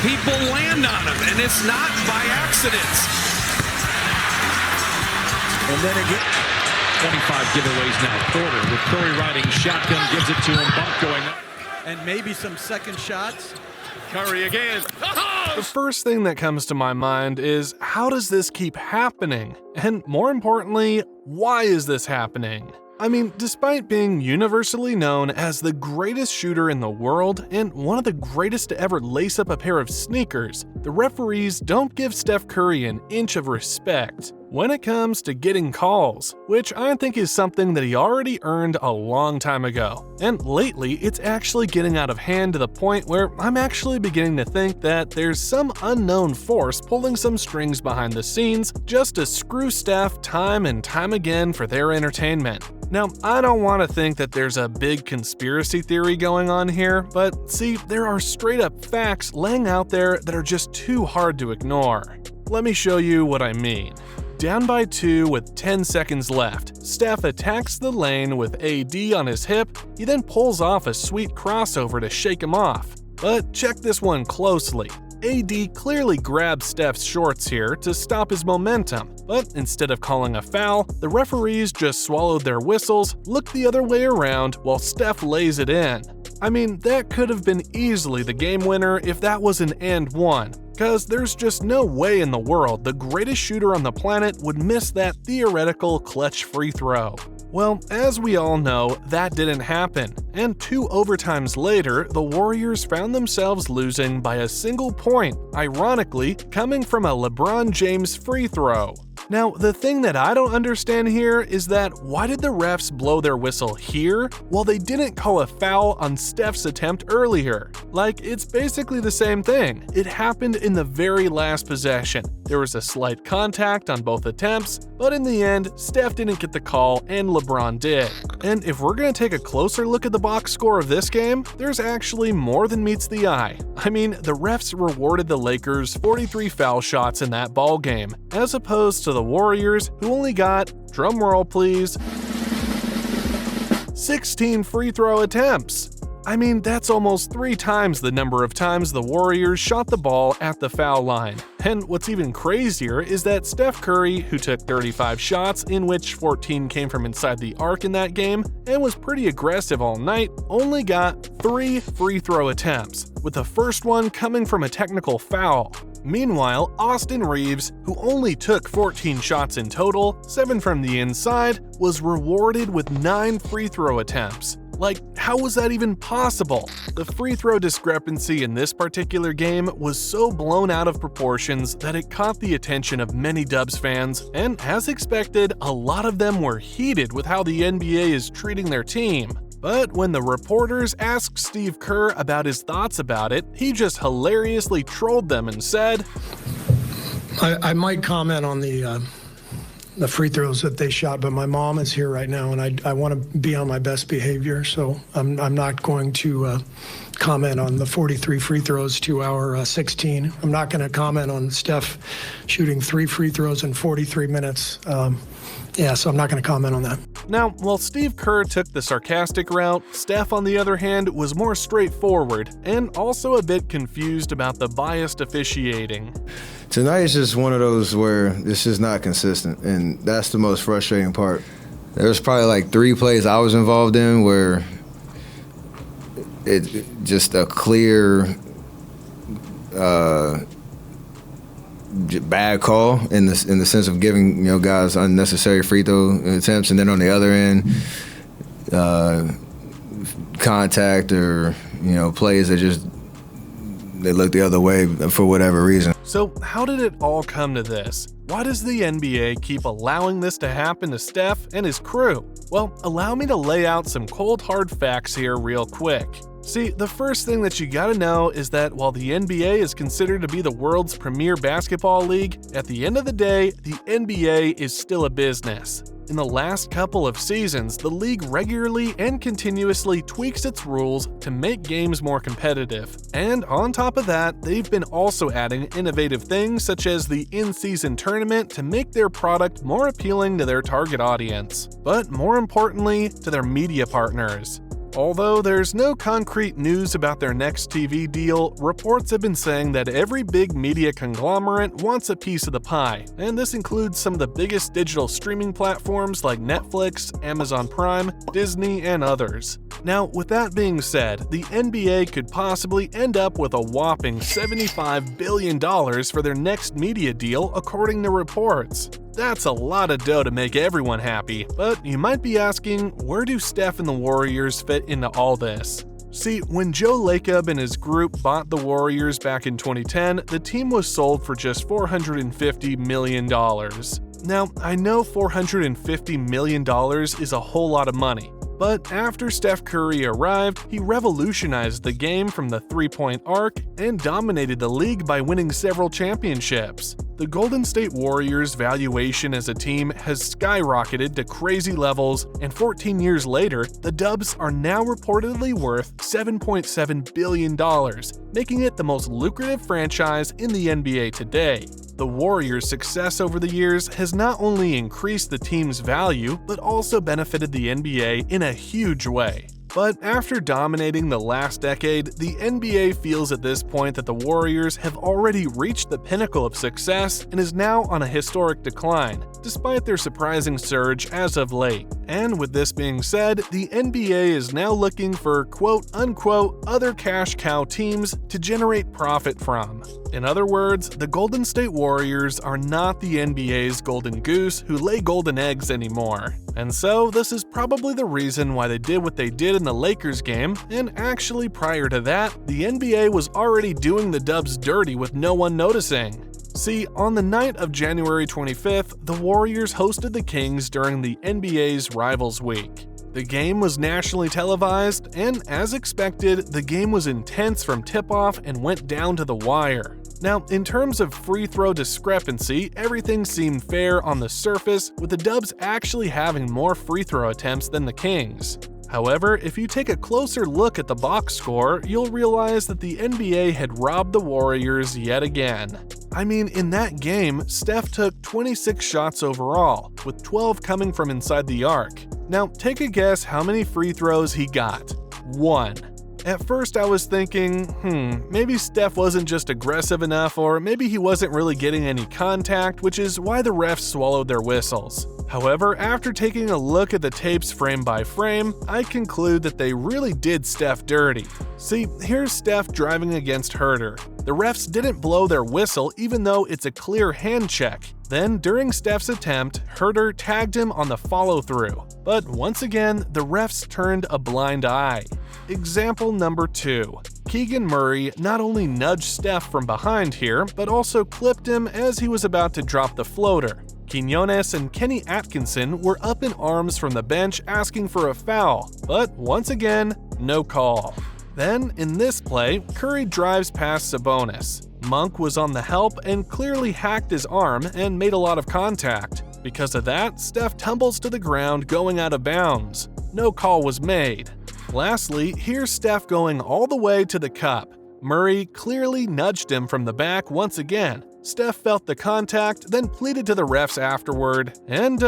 people land on him, and it's not by accident. And then again, 25 giveaways now. Porter with Curry riding shotgun, gives it to him. Bump going up. And maybe some second shots. Curry again. The first thing that comes to my mind is, how does this keep happening? And more importantly, why is this happening? I mean, despite being universally known as the greatest shooter in the world and one of the greatest to ever lace up a pair of sneakers, the referees don't give Steph Curry an inch of respect when it comes to getting calls, which I think is something that he already earned a long time ago. And lately, it's actually getting out of hand to the point where I'm actually beginning to think that there's some unknown force pulling some strings behind the scenes just to screw Steph time and time again for their entertainment. Now, I don't want to think that there's a big conspiracy theory going on here, but see, there are straight up facts laying out there that are just too hard to ignore. Let me show you what I mean. Down by 2 with 10 seconds left, Steph attacks the lane with AD on his hip. He then pulls off a sweet crossover to shake him off. But check this one closely. AD clearly grabs Steph's shorts here to stop his momentum, but instead of calling a foul, the referees just swallowed their whistles, looked the other way around while Steph lays it in. I mean, that could have been easily the game winner if that was an and one, because there's just no way in the world the greatest shooter on the planet would miss that theoretical clutch free throw. Well, as we all know, that didn't happen, and 2 overtimes later, the Warriors found themselves losing by a single point, ironically coming from a LeBron James free throw. Now, the thing that I don't understand here is that why did the refs blow their whistle here while they didn't call a foul on Steph's attempt earlier? Like, it's basically the same thing. It happened in the very last possession. There was a slight contact on both attempts, but in the end, Steph didn't get the call and LeBron did. And if we're going to take a closer look at the box score of this game, there's actually more than meets the eye. I mean, the refs rewarded the Lakers 43 foul shots in that ball game, as opposed to the Warriors, who only got, drumroll please, 16 free throw attempts. I mean, that's almost 3 times the number of times the Warriors shot the ball at the foul line. And what's even crazier is that Steph Curry, who took 35 shots, in which 14 came from inside the arc in that game, and was pretty aggressive all night, only got 3 free throw attempts, with the first one coming from a technical foul. Meanwhile, Austin Reeves, who only took 14 shots in total, 7 from the inside, was rewarded with 9 free throw attempts. Like, how was that even possible? The free throw discrepancy in this particular game was so blown out of proportions that it caught the attention of many Dubs fans, and as expected, a lot of them were heated with how the NBA is treating their team. But when the reporters asked Steve Kerr about his thoughts about it, he just hilariously trolled them and said, I might comment on the free throws that they shot, but my mom is here right now, and I want to be on my best behavior, so I'm not going to comment on the 43 free throws to our 16. I'm not going to comment on Steph shooting 3 free throws in 43 minutes. So I'm not going to comment on that. Now, while Steve Kerr took the sarcastic route, Steph, on the other hand, was more straightforward and also a bit confused about the biased officiating. Tonight is just one of those where this is not consistent, and that's the most frustrating part. There was probably like 3 plays I was involved in where it just a clear bad call in the sense of giving guys unnecessary free throw attempts, and then on the other end, contact or plays that just they look the other way for whatever reason. So how did it all come to this? Why does the NBA keep allowing this to happen to Steph and his crew? Well, allow me to lay out some cold hard facts here real quick. See, the first thing that you gotta know is that while the NBA is considered to be the world's premier basketball league, at the end of the day, the NBA is still a business. In the last couple of seasons, the league regularly and continuously tweaks its rules to make games more competitive. And on top of that, they've been also adding innovative things such as the in-season tournament to make their product more appealing to their target audience, but more importantly, to their media partners. Although there's no concrete news about their next TV deal, reports have been saying that every big media conglomerate wants a piece of the pie, and this includes some of the biggest digital streaming platforms like Netflix, Amazon Prime, Disney, and others. Now, with that being said, the NBA could possibly end up with a whopping $75 billion for their next media deal, according to reports. That's a lot of dough to make everyone happy, but you might be asking, where do Steph and the Warriors fit into all this? See, when Joe Lacob and his group bought the Warriors back in 2010, the team was sold for just $450 million. Now, I know $450 million is a whole lot of money, but after Steph Curry arrived, he revolutionized the game from the three-point arc and dominated the league by winning several championships. The Golden State Warriors' valuation as a team has skyrocketed to crazy levels, and 14 years later, the Dubs are now reportedly worth $7.7 billion, making it the most lucrative franchise in the NBA today. The Warriors' success over the years has not only increased the team's value, but also benefited the NBA in a huge way. But after dominating the last decade, the NBA feels at this point that the Warriors have already reached the pinnacle of success and is now on a historic decline, despite their surprising surge as of late. And with this being said, the NBA is now looking for quote-unquote other cash cow teams to generate profit from. In other words, the Golden State Warriors are not the NBA's golden goose who lay golden eggs anymore. And so, this is probably the reason why they did what they did in the Lakers game, and actually prior to that, the NBA was already doing the Dubs dirty with no one noticing. See, on the night of January 25th, the Warriors hosted the Kings during the NBA's Rivals Week. The game was nationally televised, and as expected, the game was intense from tip-off and went down to the wire. Now, in terms of free throw discrepancy, everything seemed fair on the surface, with the Dubs actually having more free throw attempts than the Kings. However, if you take a closer look at the box score, you'll realize that the NBA had robbed the Warriors yet again. I mean, in that game, Steph took 26 shots overall, with 12 coming from inside the arc. Now, take a guess how many free throws he got. 1. At first I was thinking, maybe Steph wasn't just aggressive enough, or maybe he wasn't really getting any contact, which is why the refs swallowed their whistles. However, after taking a look at the tapes frame by frame, I conclude that they really did Steph dirty. See, here's Steph driving against Herter. The refs didn't blow their whistle even though it's a clear hand check. Then, during Steph's attempt, Herter tagged him on the follow-through. But once again, the refs turned a blind eye. Example number 2. Keegan Murray not only nudged Steph from behind here, but also clipped him as he was about to drop the floater. Quinones and Kenny Atkinson were up in arms from the bench asking for a foul, but once again, no call. Then, in this play, Curry drives past Sabonis. Monk was on the help and clearly hacked his arm and made a lot of contact. Because of that, Steph tumbles to the ground going out of bounds. No call was made. Lastly, here's Steph going all the way to the cup. Murray clearly nudged him from the back once again. Steph felt the contact, then pleaded to the refs afterward, and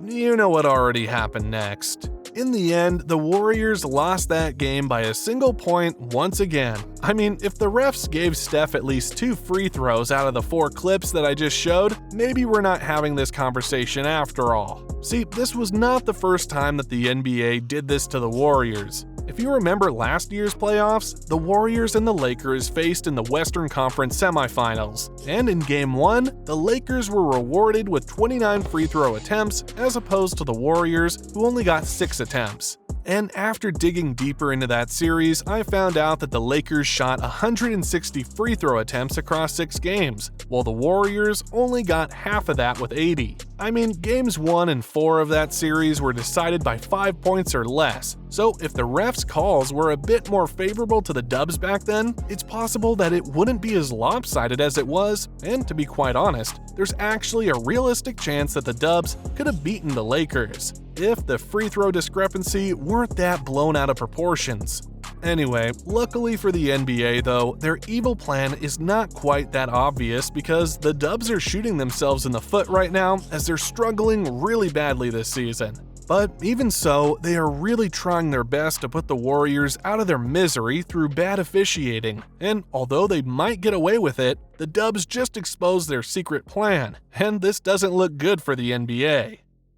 you know what already happened next. In the end, the Warriors lost that game by a single point once again. I mean, if the refs gave Steph at least 2 free throws out of the 4 clips that I just showed, maybe we're not having this conversation after all. See, this was not the first time that the NBA did this to the Warriors. If you remember last year's playoffs, the Warriors and the Lakers faced in the Western Conference semifinals, and in Game 1, the Lakers were rewarded with 29 free throw attempts as opposed to the Warriors, who only got 6 attempts. And after digging deeper into that series, I found out that the Lakers shot 160 free throw attempts across 6 games, while the Warriors only got half of that with 80. I mean, games 1 and 4 of that series were decided by 5 points or less, so if the refs' calls were a bit more favorable to the Dubs back then, it's possible that it wouldn't be as lopsided as it was, and to be quite honest, there's actually a realistic chance that the Dubs could have beaten the Lakers, if the free throw discrepancy weren't that blown out of proportions. Anyway, luckily for the NBA though, their evil plan is not quite that obvious because the Dubs are shooting themselves in the foot right now as they're struggling really badly this season. But even so, they are really trying their best to put the Warriors out of their misery through bad officiating, and although they might get away with it, the Dubs just exposed their secret plan, and this doesn't look good for the NBA.